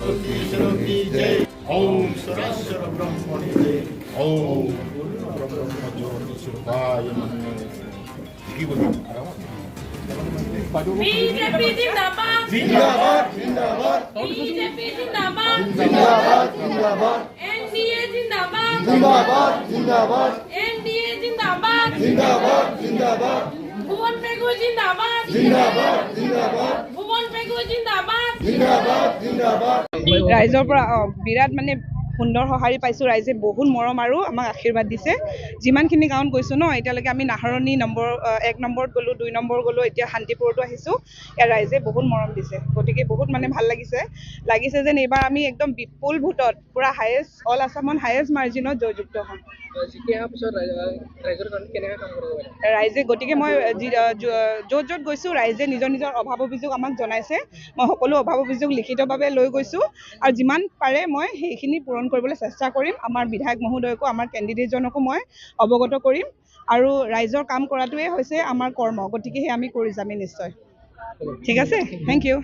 सरस्वती की जय। ओम सदाशिव ब्रह्मणि जय। ओम ब्रह्म ज्योति स्वरूपाय नमः। की बोलिए बीजेपी जिंदाबाद जिंदाबाद जिंदाबाद बीजेपी जिंदाबाद जिंदाबाद जिंदाबाद एनडीए जिंदाबाद जिंदाबाद जिंदाबाद एनडीए जिंदाबाद जिंदाबाद जिंदाबाद भुवन पेगु जिंदाबाद जिंदाबाद जिंदाबाद भुवन पेगु जिंदाबाद जिंदाबाद जिंदाबाद ৰাইজৰ পৰা বিৰাট মানে সুন্দৰ সঁহাৰি পাইছোঁ। ৰাইজে বহুত মৰম আৰু আমাক আশীৰ্বাদ দিছে। যিমানখিনি গাঁৱত গৈছোঁ ন, এতিয়ালৈকে আমি নাহৰণি নম্বৰ 1 নম্বৰত গ'লোঁ, 2 নম্বৰ গ'লোঁ, এতিয়া শান্তিপুৰতো আহিছোঁ। ইয়াৰ ৰাইজে বহুত মৰম দিছে, গতিকে বহুত মানে ভাল লাগিছে যেন এইবাৰ আমি একদম বিপুল ভোটত পূৰা হায়েষ্ট অল আছামত হায়েষ্ট মাৰ্জিনত জয়যুক্ত হ'ম। ৰাইজে গতিকে মই য'ত গৈছোঁ ৰাইজে নিজৰ নিজৰ অভাৱ অভিযোগ আমাক জনাইছে। মই সকলো অভাৱ অভিযোগ লিখিতভাৱে লৈ গৈছোঁ আৰু যিমান পাৰে মই সেইখিনি পূৰণ কৰিবলৈ চেষ্টা কৰিম। আমাৰ বিধায়ক মহোদয়কো আমাৰ কেণ্ডিডেটজনকো মই অৱগত কৰিম আৰু ৰাইজৰ কাম কৰাটোৱে হৈছে আমাৰ কৰ্ম, গতিকে সেই আমি কৰি যামেই নিশ্চয়। ঠিক আছে, থেংক ইউ।